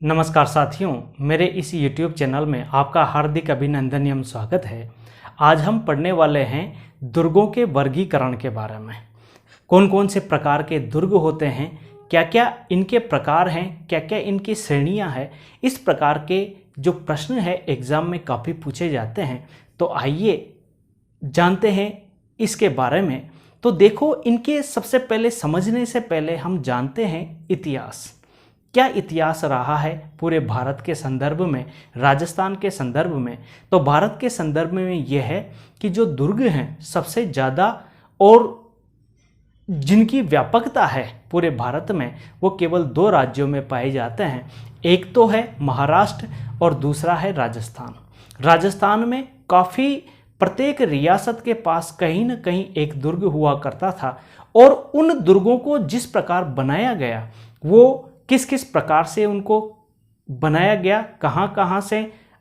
नमस्कार साथियों, मेरे इस YouTube चैनल में आपका हार्दिक अभिनंदन एवं स्वागत है। आज हम पढ़ने वाले हैं दुर्गों के वर्गीकरण के बारे में। कौन कौन से प्रकार के दुर्ग होते हैं, क्या क्या इनके प्रकार हैं, क्या क्या इनकी श्रेणियां हैं। इस प्रकार के जो प्रश्न है एग्ज़ाम में काफ़ी पूछे जाते हैं, तो आइए जानते हैं इसके बारे में। तो देखो, इनके सबसे पहले समझने से पहले हम जानते हैं इतिहास। क्या इतिहास रहा है पूरे भारत के संदर्भ में, राजस्थान के संदर्भ में। तो भारत के संदर्भ में यह है कि जो दुर्ग हैं सबसे ज़्यादा और जिनकी व्यापकता है पूरे भारत में, वो केवल दो राज्यों में पाए जाते हैं। एक तो है महाराष्ट्र और दूसरा है राजस्थान। राजस्थान में काफ़ी प्रत्येक रियासत के पास कहीं न कहीं एक दुर्ग हुआ करता था, और उन दुर्गों को जिस प्रकार बनाया गया, वो किस किस प्रकार से उनको बनाया गया, कहाँ कहाँ से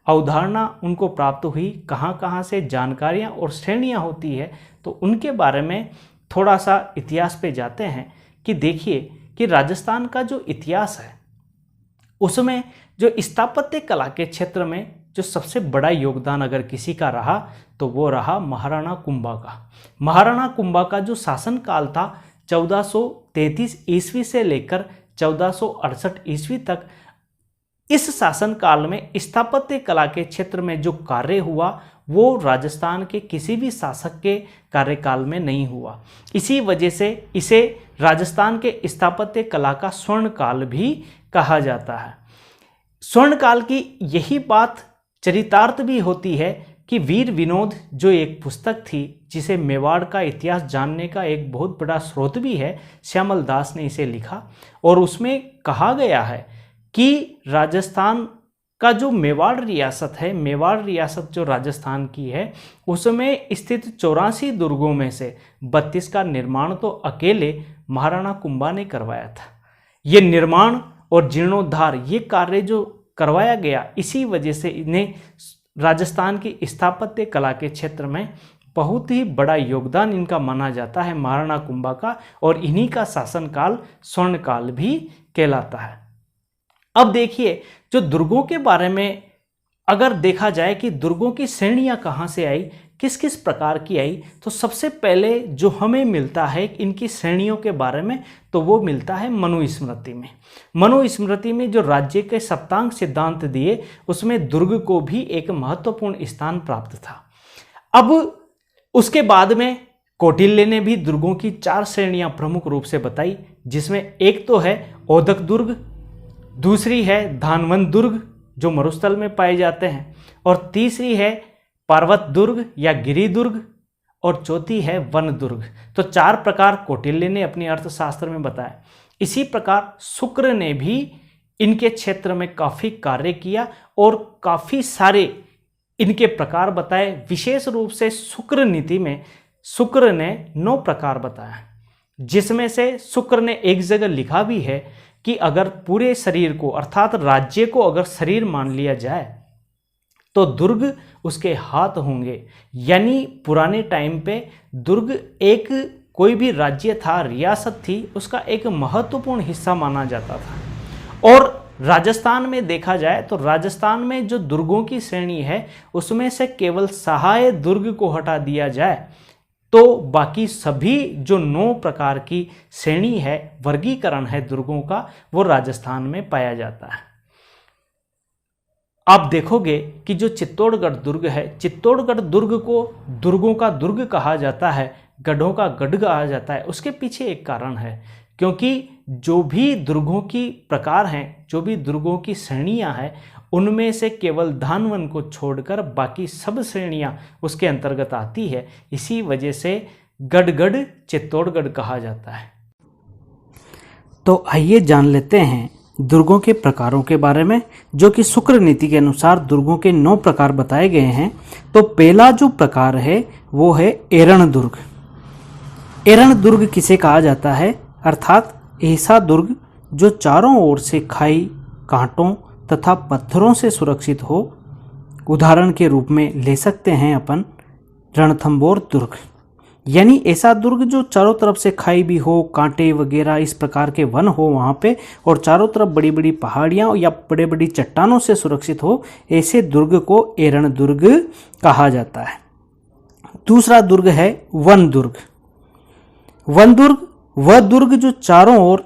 अवधारणा उनको प्राप्त हुई, कहाँ कहाँ से जानकारियाँ और श्रेणियाँ होती है, तो उनके बारे में थोड़ा सा इतिहास पे जाते हैं। कि देखिए कि राजस्थान का जो इतिहास है उसमें जो स्थापत्य कला के क्षेत्र में जो सबसे बड़ा योगदान अगर किसी का रहा तो वो रहा महाराणा कुंभा का। महाराणा कुंभा का जो शासनकाल था 1433 ईस्वी से लेकर 1468 ईस्वी तक, इस शासनकाल में स्थापत्य कला के क्षेत्र में जो कार्य हुआ वो राजस्थान के किसी भी शासक के कार्यकाल में नहीं हुआ। इसी वजह से इसे राजस्थान के स्थापत्य कला का स्वर्ण काल भी कहा जाता है। स्वर्ण काल की यही बात चरितार्थ भी होती है कि वीर विनोद जो एक पुस्तक थी, जिसे मेवाड़ का इतिहास जानने का एक बहुत बड़ा स्रोत भी है, श्यामल दास ने इसे लिखा, और उसमें कहा गया है कि राजस्थान का जो मेवाड़ रियासत है, मेवाड़ रियासत जो राजस्थान की है, उसमें स्थित 84 दुर्गों में से 32 का निर्माण तो अकेले महाराणा कुंभा ने करवाया था। ये निर्माण और जीर्णोद्धार ये कार्य जो करवाया गया, इसी वजह से इन्हें राजस्थान की स्थापत्य कला के क्षेत्र में बहुत ही बड़ा योगदान इनका माना जाता है, महाराणा कुंभा का, और इन्हीं का शासनकाल स्वर्ण काल भी कहलाता है। अब देखिए, जो दुर्गों के बारे में अगर देखा जाए कि दुर्गों की श्रेणियां कहाँ से आई, किस किस प्रकार की आई, तो सबसे पहले जो हमें मिलता है इनकी श्रेणियों के बारे में, तो वो मिलता है मनुस्मृति में। मनुस्मृति में जो राज्य के सप्तांग सिद्धांत दिए, उसमें दुर्ग को भी एक महत्वपूर्ण स्थान प्राप्त था। अब उसके बाद में कौटिल्य ने भी दुर्गों की 4 श्रेणियां प्रमुख रूप से बताई, जिसमें एक तो है औदक दुर्ग, दूसरी है धानवंत दुर्ग जो मरुस्थल में पाए जाते हैं, और तीसरी है पर्वत दुर्ग या गिरि दुर्ग, और चौथी है वन दुर्ग। तो 4 प्रकार कौटिल्य ने अपनी अर्थशास्त्र में बताया। इसी प्रकार शुक्र ने भी इनके क्षेत्र में काफ़ी कार्य किया और काफ़ी सारे इनके प्रकार बताए। विशेष रूप से शुक्र नीति में शुक्र ने 9 प्रकार बताया, जिसमें से शुक्र ने एक जगह लिखा भी है कि अगर पूरे शरीर को अर्थात राज्य को अगर शरीर मान लिया जाए तो दुर्ग उसके हाथ होंगे। यानी पुराने टाइम पे दुर्ग एक कोई भी राज्य था, रियासत थी, उसका एक महत्वपूर्ण हिस्सा माना जाता था। और राजस्थान में देखा जाए तो राजस्थान में जो दुर्गों की श्रेणी है उसमें से केवल सहाय दुर्ग को हटा दिया जाए तो बाकी सभी जो 9 प्रकार की श्रेणी है, वर्गीकरण है दुर्गों का, वो राजस्थान में पाया जाता है। आप देखोगे कि जो चित्तौड़गढ़ दुर्ग है, चित्तौड़गढ़ दुर्ग को दुर्गों का दुर्ग कहा जाता है, गढ़ों का गढ़ कहा जाता है। उसके पीछे एक कारण है, क्योंकि जो भी दुर्गों की प्रकार हैं, जो भी दुर्गों की श्रेणियां हैं, उनमें से केवल धानवन को छोड़कर बाकी सब श्रेणियां उसके अंतर्गत आती है। इसी वजह से गढ़गढ़ चित्तौड़गढ़ कहा जाता है। तो आइए जान लेते हैं दुर्गों के प्रकारों के बारे में, जो कि शुक्र नीति के अनुसार दुर्गों के 9 प्रकार बताए गए हैं। तो पहला जो प्रकार है वो है एरण दुर्ग। एरण दुर्ग किसे कहा जाता है, अर्थात ऐसा दुर्ग जो चारों ओर से खाई, कांटों तथा पत्थरों से सुरक्षित हो। उदाहरण के रूप में ले सकते हैं अपन रणथंभौर दुर्ग। यानी ऐसा दुर्ग जो चारों तरफ से खाई भी हो, कांटे वगैरह इस प्रकार के वन हो वहाँ पे, और चारों तरफ बड़ी बड़ी पहाड़ियाँ या बड़े बड़ी चट्टानों से सुरक्षित हो, ऐसे दुर्ग को एरण दुर्ग कहा जाता है। दूसरा दुर्ग है वन दुर्ग। वन दुर्ग वह दुर्ग जो चारों ओर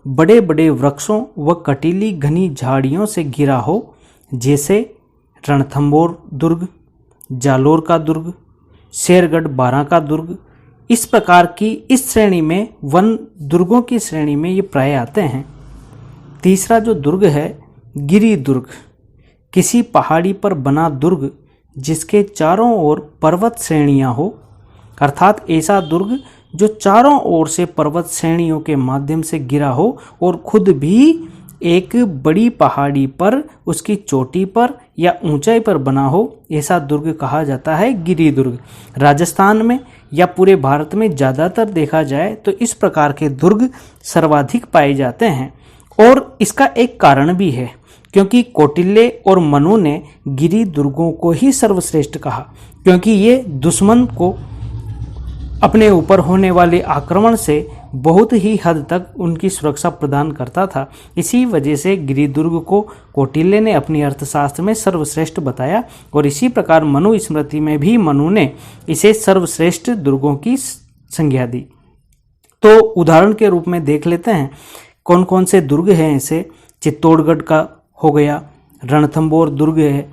बड़े बड़े वृक्षों व कटीली घनी झाड़ियों से घिरा हो, जैसे रणथंभौर दुर्ग, जालोर का दुर्ग, शेरगढ़ बारां का दुर्ग। इस प्रकार की इस श्रेणी में, वन दुर्गों की श्रेणी में ये प्राय आते हैं। तीसरा जो दुर्ग है गिरि दुर्ग, किसी पहाड़ी पर बना दुर्ग जिसके चारों ओर पर्वत श्रेणियां हो, अर्थात ऐसा दुर्ग जो चारों ओर से पर्वत श्रेणियों के माध्यम से घिरा हो और खुद भी एक बड़ी पहाड़ी पर, उसकी चोटी पर या ऊंचाई पर बना हो, ऐसा दुर्ग कहा जाता है गिरि दुर्ग। राजस्थान में या पूरे भारत में ज़्यादातर देखा जाए तो इस प्रकार के दुर्ग सर्वाधिक पाए जाते हैं। और इसका एक कारण भी है, क्योंकि कौटिल्य और मनु ने गिरि दुर्गों को ही सर्वश्रेष्ठ कहा, क्योंकि ये दुश्मन को अपने ऊपर होने वाले आक्रमण से बहुत ही हद तक उनकी सुरक्षा प्रदान करता था। इसी वजह से गिरि दुर्ग को कौटिल्य ने अपनी अर्थशास्त्र में सर्वश्रेष्ठ बताया, और इसी प्रकार मनु स्मृति में भी मनु ने इसे सर्वश्रेष्ठ दुर्गों की संज्ञा दी। तो उदाहरण के रूप में देख लेते हैं कौन कौन से दुर्ग हैं ऐसे। चित्तौड़गढ़ का हो गया, रणथंभौर दुर्ग है,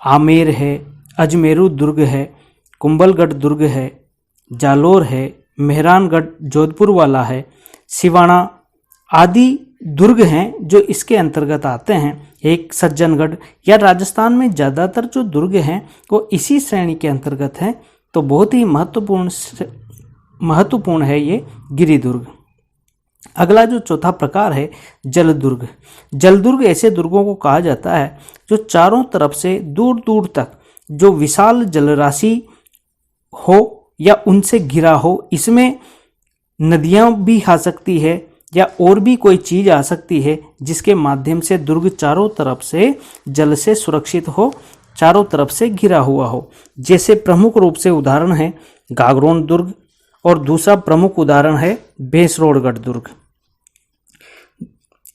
आमेर है, अजमेरू दुर्ग है, कुंभलगढ़ दुर्ग है, जालोर है, मेहरानगढ़ जोधपुर वाला है, सिवाना आदि दुर्ग हैं जो इसके अंतर्गत आते हैं। एक सज्जनगढ़, या राजस्थान में ज़्यादातर जो दुर्ग हैं वो इसी श्रेणी के अंतर्गत हैं। तो बहुत ही महत्वपूर्ण है ये गिरि दुर्ग। अगला जो चौथा प्रकार है जल दुर्ग। जल दुर्ग ऐसे दुर्गों को कहा जाता है जो चारों तरफ से दूर दूर तक जो विशाल जलराशि हो या उनसे घिरा हो। इसमें नदियाँ भी आ सकती है या और भी कोई चीज़ आ सकती है जिसके माध्यम से दुर्ग चारों तरफ से जल से सुरक्षित हो, चारों तरफ से घिरा हुआ हो। जैसे प्रमुख रूप से उदाहरण है गागरोन दुर्ग, और दूसरा प्रमुख उदाहरण है भैंसरोडगढ़ दुर्ग।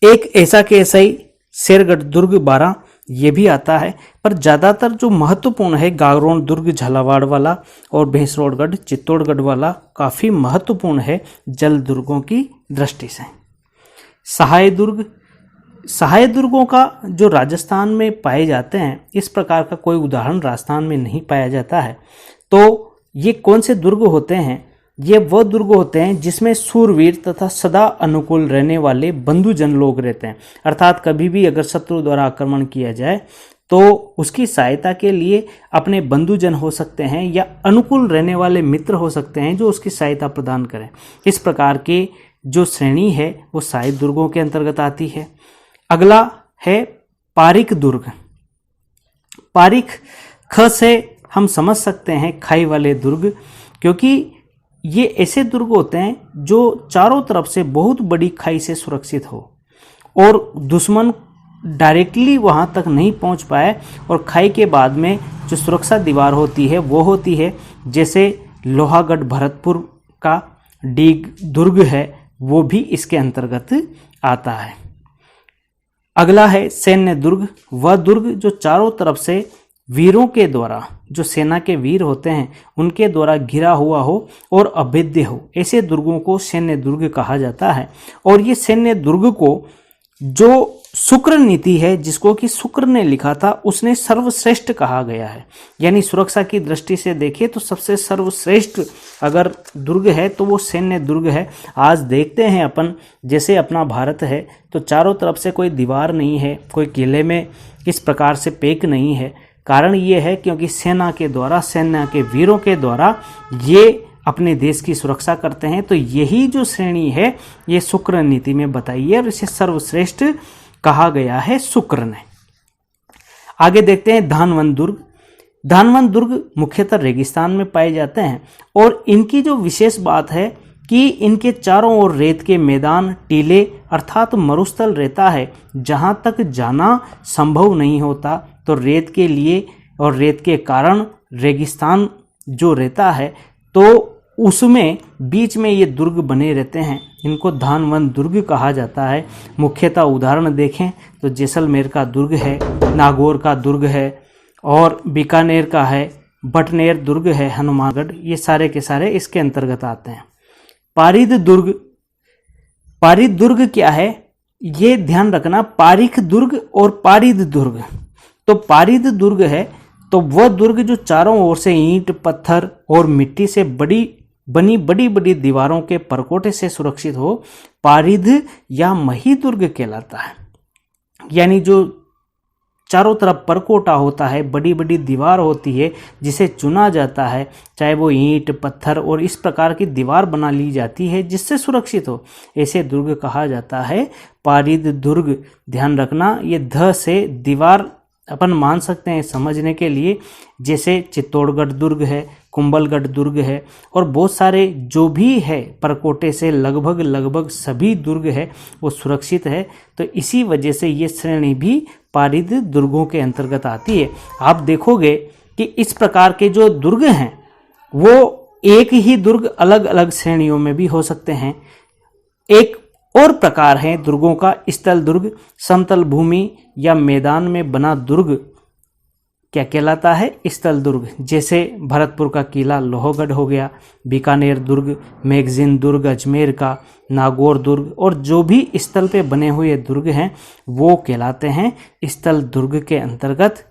एक ऐसा के ऐसा ही शेरगढ़ दुर्ग बारां ये भी आता है, पर ज़्यादातर जो महत्वपूर्ण है गागरोन दुर्ग झालावाड़ वाला और भैंसरोडगढ़ चित्तौड़गढ़ वाला काफ़ी महत्वपूर्ण है जल दुर्गों की दृष्टि से। सहाय दुर्ग, सहाय दुर्गों का जो राजस्थान में पाए जाते हैं, इस प्रकार का कोई उदाहरण राजस्थान में नहीं पाया जाता है। तो ये कौन से दुर्ग होते हैं? ये वो दुर्ग होते हैं जिसमें सूरवीर तथा सदा अनुकूल रहने वाले बंधुजन लोग रहते हैं। अर्थात कभी भी अगर शत्रु द्वारा आक्रमण किया जाए तो उसकी सहायता के लिए अपने बंधुजन हो सकते हैं या अनुकूल रहने वाले मित्र हो सकते हैं जो उसकी सहायता प्रदान करें। इस प्रकार के जो श्रेणी है वो सहायक दुर्गों के अंतर्गत आती है। अगला है पारिक दुर्ग। पारिक ख से हम समझ सकते हैं खाई वाले दुर्ग, क्योंकि ये ऐसे दुर्ग होते हैं जो चारों तरफ से बहुत बड़ी खाई से सुरक्षित हो और दुश्मन डायरेक्टली वहाँ तक नहीं पहुँच पाए, और खाई के बाद में जो सुरक्षा दीवार होती है वो होती है, जैसे लोहागढ़ भरतपुर का डीग दुर्ग है वो भी इसके अंतर्गत आता है। अगला है सैन्य दुर्ग। वह दुर्ग जो चारों तरफ से वीरों के द्वारा, जो सेना के वीर होते हैं उनके द्वारा घिरा हुआ हो और अभेद्य हो, ऐसे दुर्गों को सैन्य दुर्ग कहा जाता है। और ये सैन्य दुर्ग को जो शुक्र नीति है, जिसको कि शुक्र ने लिखा था, उसने सर्वश्रेष्ठ कहा गया है। यानी सुरक्षा की दृष्टि से देखें तो सबसे सर्वश्रेष्ठ अगर दुर्ग है तो वो सैन्य दुर्ग है। आज देखते हैं अपन, जैसे अपना भारत है तो चारों तरफ से कोई दीवार नहीं है, कोई किले में इस प्रकार से पैक नहीं है। कारण ये है क्योंकि सेना के द्वारा, सेना के वीरों के द्वारा ये अपने देश की सुरक्षा करते हैं। तो यही जो श्रेणी है ये शुक्र नीति में बताई है और इसे सर्वश्रेष्ठ कहा गया है शुक्र ने। आगे देखते हैं धानवन दुर्ग। धानवन दुर्ग मुख्यतः रेगिस्तान में पाए जाते हैं और इनकी जो विशेष बात है कि इनके चारों ओर रेत के मैदान, टीले अर्थात मरुस्थल रहता है, जहाँ तक जाना संभव नहीं होता। तो रेत के लिए और रेत के कारण रेगिस्तान जो रहता है, तो उसमें बीच में ये दुर्ग बने रहते हैं। इनको धानवन दुर्ग कहा जाता है। मुख्यतः उदाहरण देखें तो जैसलमेर का दुर्ग है, नागौर का दुर्ग है और बीकानेर का है, बटनेर दुर्ग है, हनुमानगढ़, ये सारे के सारे इसके अंतर्गत आते हैं। पारीद दुर्ग, पारीद दुर्ग क्या है ये ध्यान रखना, पारीख दुर्ग और पारीद दुर्ग। तो पारीद दुर्ग है तो वह दुर्ग जो चारों ओर से ईंट, पत्थर और मिट्टी से बनी बड़ी बड़ी दीवारों के परकोटे से सुरक्षित हो, पारीद या मही दुर्ग कहलाता है। यानी जो चारों तरफ परकोटा होता है, बड़ी बड़ी दीवार होती है जिसे चुना जाता है, चाहे वो ईंट, पत्थर और इस प्रकार की दीवार बना ली जाती है जिससे सुरक्षित हो, ऐसे दुर्ग कहा जाता है पारीद दुर्ग। ध्यान रखना, ये ध से दीवार अपन मान सकते हैं समझने के लिए, जैसे चित्तौड़गढ़ दुर्ग है, कुंभलगढ़ दुर्ग है और बहुत सारे जो भी है परकोटे से लगभग सभी दुर्ग है वो सुरक्षित है। तो इसी वजह से ये श्रेणी भी पारीद दुर्गों के अंतर्गत आती है। आप देखोगे कि इस प्रकार के जो दुर्ग हैं वो एक ही दुर्ग अलग अलग श्रेणियों में भी हो सकते हैं। एक और प्रकार है दुर्गों का स्थल दुर्ग। समतल भूमि या मैदान में बना दुर्ग क्या कहलाता है? स्थल दुर्ग। जैसे भरतपुर का किला लोहगढ़ हो गया, बीकानेर दुर्ग, मैगजीन दुर्ग अजमेर का, नागौर दुर्ग और जो भी स्थल पे बने हुए दुर्ग हैं वो कहलाते हैं स्थल दुर्ग के अंतर्गत।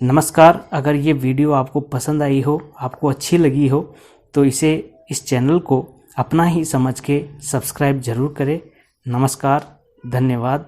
नमस्कार। अगर ये वीडियो आपको पसंद आई हो, आपको अच्छी लगी हो तो इस चैनल को अपना ही समझ के सब्सक्राइब जरूर करें। नमस्कार, धन्यवाद।